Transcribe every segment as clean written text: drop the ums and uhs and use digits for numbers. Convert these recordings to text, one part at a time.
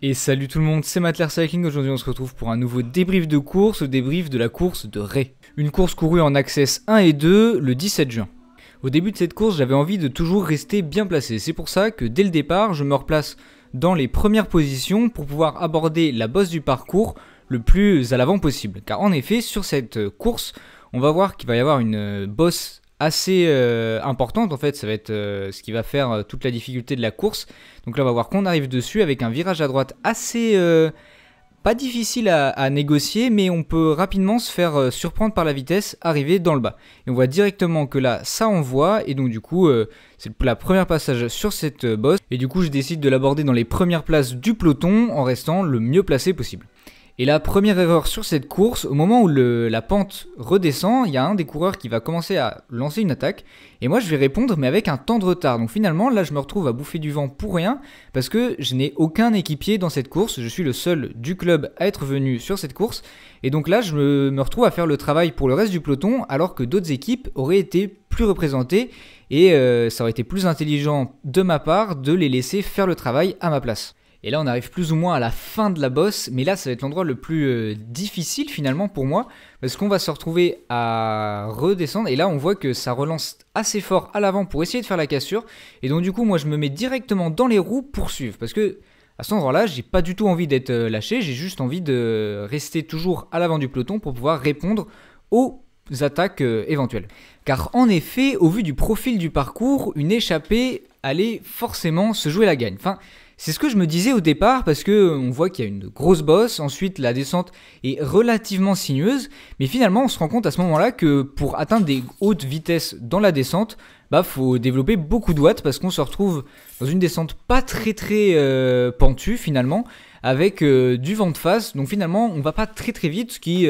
Et salut tout le monde, c'est Matler Cycling. Aujourd'hui on se retrouve pour un nouveau débrief de course, le débrief de la course de Ray. Une course courue en Access 1 et 2 le 17 juin. Au début de cette course, j'avais envie de toujours rester bien placé. C'est pour ça que dès le départ, je me replace dans les premières positions pour pouvoir aborder la bosse du parcours le plus à l'avant possible. Car en effet, sur cette course, on va voir qu'il va y avoir une bosse assez importante. En fait, ça va être ce qui va faire toute la difficulté de la course. Donc là, on va voir qu'on arrive dessus avec un virage à droite assez pas difficile à négocier, mais on peut rapidement se faire surprendre par la vitesse, arriver dans le bas. Et on voit directement que là, ça envoie, et donc du coup, c'est la première passage sur cette bosse. Et du coup, je décide de l'aborder dans les premières places du peloton en restant le mieux placé possible. Et la première erreur sur cette course, au moment où la pente redescend, il y a un des coureurs qui va commencer à lancer une attaque. Et moi je vais répondre mais avec un temps de retard. Donc finalement là je me retrouve à bouffer du vent pour rien parce que je n'ai aucun équipier dans cette course. Je suis le seul du club à être venu sur cette course. Et donc là je me retrouve à faire le travail pour le reste du peloton alors que d'autres équipes auraient été plus représentées. Et ça aurait été plus intelligent de ma part de les laisser faire le travail à ma place. Et là on arrive plus ou moins à la fin de la bosse, mais là ça va être l'endroit le plus difficile finalement pour moi, parce qu'on va se retrouver à redescendre, et là on voit que ça relance assez fort à l'avant pour essayer de faire la cassure, et donc du coup moi je me mets directement dans les roues pour suivre, parce que à cet endroit là j'ai pas du tout envie d'être lâché, j'ai juste envie de rester toujours à l'avant du peloton pour pouvoir répondre aux attaques éventuelles. Car en effet, au vu du profil du parcours, une échappée allait forcément se jouer la gagne. Enfin, c'est ce que je me disais au départ parce que on voit qu'il y a une grosse bosse, ensuite la descente est relativement sinueuse, mais finalement on se rend compte à ce moment-là que pour atteindre des hautes vitesses dans la descente, faut développer beaucoup de watts parce qu'on se retrouve dans une descente pas très pentue finalement, avec du vent de face, donc finalement on va pas très vite, ce qui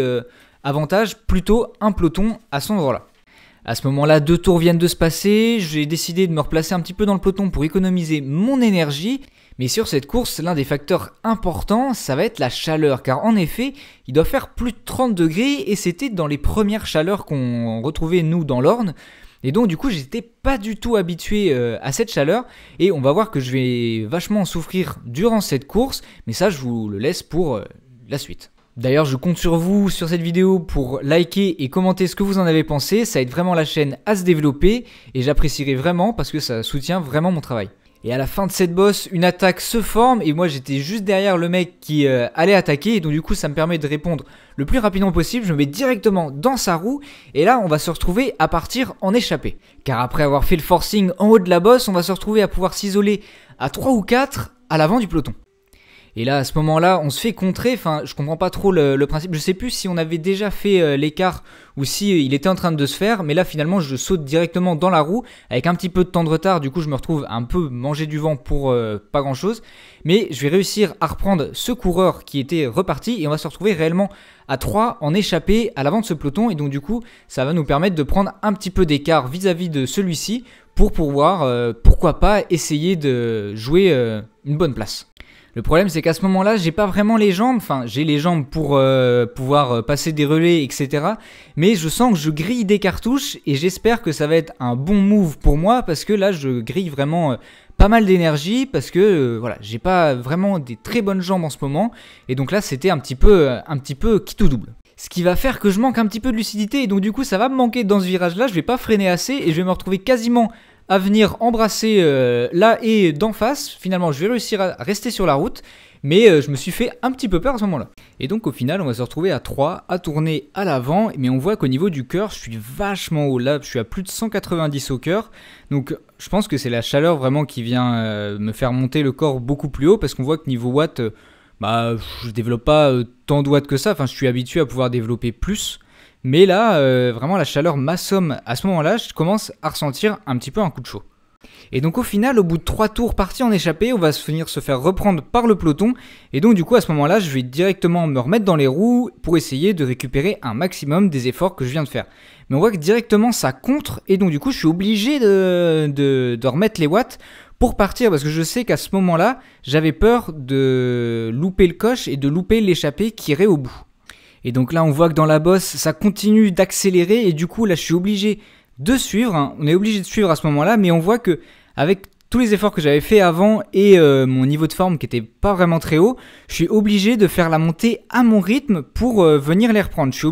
avantage plutôt un peloton à cet endroit-là. À ce moment-là, 2 tours viennent de se passer, j'ai décidé de me replacer un petit peu dans le peloton pour économiser mon énergie. Mais sur cette course, l'un des facteurs importants, ça va être la chaleur. Car en effet, il doit faire plus de 30 degrés et c'était dans les premières chaleurs qu'on retrouvait nous dans l'Orne. Et donc du coup, j'étais pas du tout habitué à cette chaleur. Et on va voir que je vais vachement en souffrir durant cette course. Mais ça, je vous le laisse pour la suite. D'ailleurs, je compte sur vous sur cette vidéo pour liker et commenter ce que vous en avez pensé. Ça aide vraiment la chaîne à se développer et j'apprécierai vraiment parce que ça soutient vraiment mon travail. Et à la fin de cette bosse, une attaque se forme et moi j'étais juste derrière le mec qui allait attaquer et donc du coup ça me permet de répondre le plus rapidement possible. Je me mets directement dans sa roue et là on va se retrouver à partir en échappée. Car après avoir fait le forcing en haut de la bosse, on va se retrouver à pouvoir s'isoler à 3 ou 4 à l'avant du peloton. Et là, à ce moment-là, on se fait contrer. Enfin, je comprends pas trop le principe. Je sais plus si on avait déjà fait l'écart ou si il était en train de se faire. Mais là, finalement, je saute directement dans la roue avec un petit peu de temps de retard. Du coup, je me retrouve un peu manger du vent pour pas grand-chose. Mais je vais réussir à reprendre ce coureur qui était reparti et on va se retrouver réellement à 3 en échappée à l'avant de ce peloton. Et donc, du coup, ça va nous permettre de prendre un petit peu d'écart vis-à-vis de celui-ci pour pouvoir, pourquoi pas, essayer de jouer une bonne place. Le problème c'est qu'à ce moment-là, j'ai pas vraiment les jambes, enfin j'ai les jambes pour pouvoir passer des relais, etc. Mais je sens que je grille des cartouches et j'espère que ça va être un bon move pour moi parce que là je grille vraiment pas mal d'énergie parce que voilà, j'ai pas vraiment des très bonnes jambes en ce moment et donc là c'était un petit peu quitte ou double. Ce qui va faire que je manque un petit peu de lucidité et donc du coup ça va me manquer dans ce virage-là, je vais pas freiner assez et je vais me retrouver quasiment à venir embrasser là et d'en face. Finalement je vais réussir à rester sur la route, mais je me suis fait un petit peu peur à ce moment-là. Et donc au final on va se retrouver à 3, à tourner à l'avant, mais on voit qu'au niveau du cœur je suis vachement haut, là je suis à plus de 190 au cœur, donc je pense que c'est la chaleur vraiment qui vient me faire monter le corps beaucoup plus haut, parce qu'on voit que niveau watts, je développe pas tant de watts que ça, enfin je suis habitué à pouvoir développer plus. Mais là, vraiment la chaleur m'assomme à ce moment-là, je commence à ressentir un petit peu un coup de chaud. Et donc au final, au bout de 3 tours partis en échappée, on va venir se faire reprendre par le peloton. Et donc du coup à ce moment-là, je vais directement me remettre dans les roues pour essayer de récupérer un maximum des efforts que je viens de faire. Mais on voit que directement ça contre et donc du coup je suis obligé de remettre les watts pour partir parce que je sais qu'à ce moment-là, j'avais peur de louper le coche et de louper l'échappée qui irait au bout. Et donc là on voit que dans la bosse ça continue d'accélérer et du coup là je suis obligé de suivre, on est obligé de suivre à ce moment là, mais on voit que avec tous les efforts que j'avais fait avant et mon niveau de forme qui était pas vraiment très haut, je suis obligé de faire la montée à mon rythme pour venir les reprendre. Je suis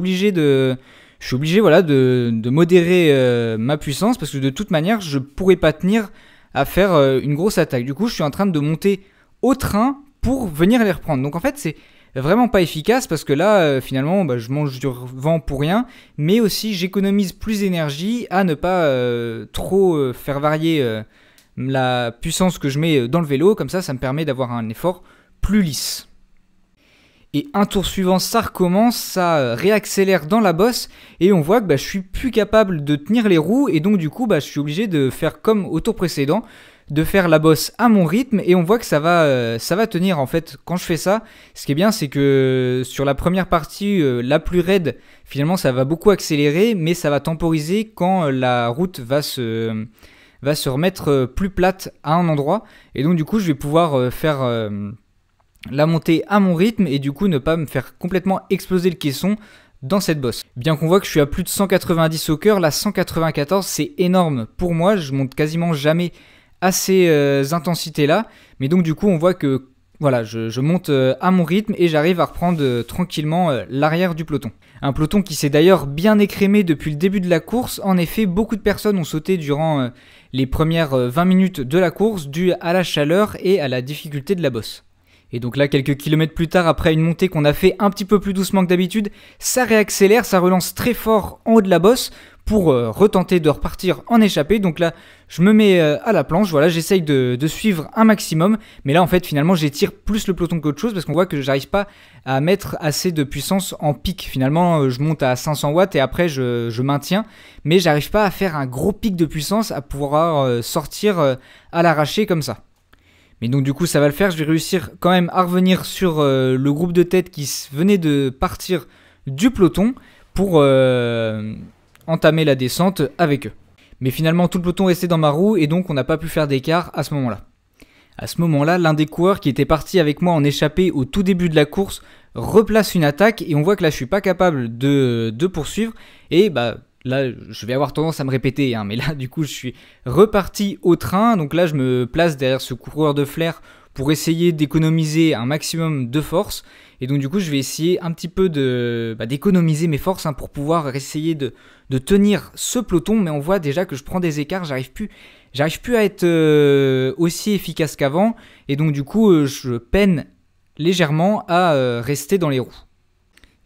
obligé voilà, de modérer ma puissance parce que de toute manière, je pourrais pas tenir à faire une grosse attaque. Du coup, je suis en train de monter au train pour venir les reprendre. Donc en fait, c'est vraiment pas efficace parce que là, finalement, je mange du vent pour rien, mais aussi j'économise plus d'énergie à ne pas trop faire varier la puissance que je mets dans le vélo. Comme ça me permet d'avoir un effort plus lisse. Et un tour suivant, ça recommence, ça réaccélère dans la bosse et on voit que je suis plus capable de tenir les roues et donc du coup je suis obligé de faire comme au tour précédent, de faire la bosse à mon rythme et on voit que ça va tenir en fait quand je fais ça. Ce qui est bien, c'est que sur la première partie la plus raide, finalement ça va beaucoup accélérer mais ça va temporiser quand la route va se remettre plus plate à un endroit et donc du coup je vais pouvoir faire la montée à mon rythme et du coup ne pas me faire complètement exploser le caisson dans cette bosse. Bien qu'on voit que je suis à plus de 190 au cœur, la 194 c'est énorme pour moi, je monte quasiment jamais à ces intensités là, mais donc du coup on voit que voilà, je monte à mon rythme et j'arrive à reprendre tranquillement l'arrière du peloton. Un peloton qui s'est d'ailleurs bien écrémé depuis le début de la course. En effet, beaucoup de personnes ont sauté durant les premières 20 minutes de la course dû à la chaleur et à la difficulté de la bosse. Et donc là, quelques kilomètres plus tard, après une montée qu'on a fait un petit peu plus doucement que d'habitude, ça réaccélère, ça relance très fort en haut de la bosse pour retenter de repartir en échappée. Donc là, je me mets à la planche, voilà, j'essaye de suivre un maximum. Mais là, en fait, finalement, j'étire plus le peloton qu'autre chose parce qu'on voit que j'arrive pas à mettre assez de puissance en pic. Finalement, je monte à 500 watts et après, je maintiens. Mais j'arrive pas à faire un gros pic de puissance, à pouvoir sortir à l'arraché comme ça. Mais donc du coup ça va le faire, je vais réussir quand même à revenir sur le groupe de tête qui venait de partir du peloton pour entamer la descente avec eux. Mais finalement tout le peloton restait dans ma roue et donc on n'a pas pu faire d'écart à ce moment-là. À ce moment-là, l'un des coureurs qui était parti avec moi en échappée au tout début de la course replace une attaque et on voit que là je suis pas capable de poursuivre et là, je vais avoir tendance à me répéter, mais là, du coup, je suis reparti au train. Donc là, je me place derrière ce coureur de flair pour essayer d'économiser un maximum de force. Et donc, du coup, je vais essayer un petit peu d'économiser mes forces pour pouvoir essayer de tenir ce peloton. Mais on voit déjà que je prends des écarts, j'arrive plus à être aussi efficace qu'avant. Et donc, du coup, je peine légèrement à rester dans les roues.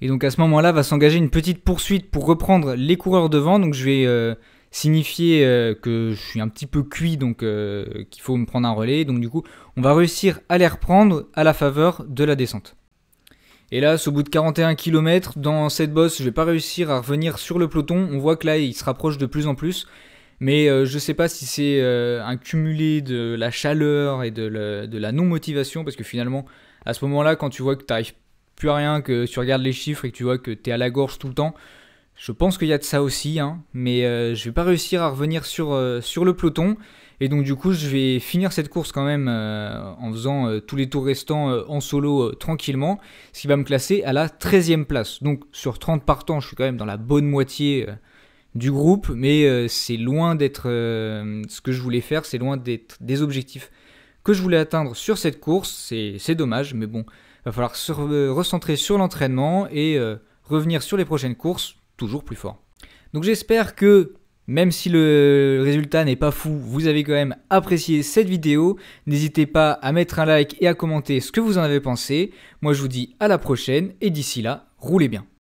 Et donc à ce moment-là va s'engager une petite poursuite pour reprendre les coureurs devant. Donc je vais signifier que je suis un petit peu cuit, donc qu'il faut me prendre un relais. Donc du coup, on va réussir à les reprendre à la faveur de la descente. Et là, au bout de 41 km, dans cette bosse, je vais pas réussir à revenir sur le peloton. On voit que là, il se rapproche de plus en plus. Mais je sais pas si c'est un cumulé de la chaleur et de la non-motivation. Parce que finalement, à ce moment-là, quand tu vois que tu n'arrives plus à rien, que tu regardes les chiffres et que tu vois que tu es à la gorge tout le temps, je pense qu'il y a de ça aussi, mais je vais pas réussir à revenir sur le peloton et donc du coup je vais finir cette course quand même en faisant tous les tours restants en solo tranquillement, ce qui va me classer à la 13e place. Donc sur 30 partants, je suis quand même dans la bonne moitié du groupe, mais c'est loin d'être ce que je voulais faire, c'est loin d'être des objectifs que je voulais atteindre sur cette course. C'est dommage, mais bon, va falloir se recentrer sur l'entraînement et revenir sur les prochaines courses toujours plus fort. Donc j'espère que, même si le résultat n'est pas fou, vous avez quand même apprécié cette vidéo. N'hésitez pas à mettre un like et à commenter ce que vous en avez pensé. Moi je vous dis à la prochaine et d'ici là, roulez bien.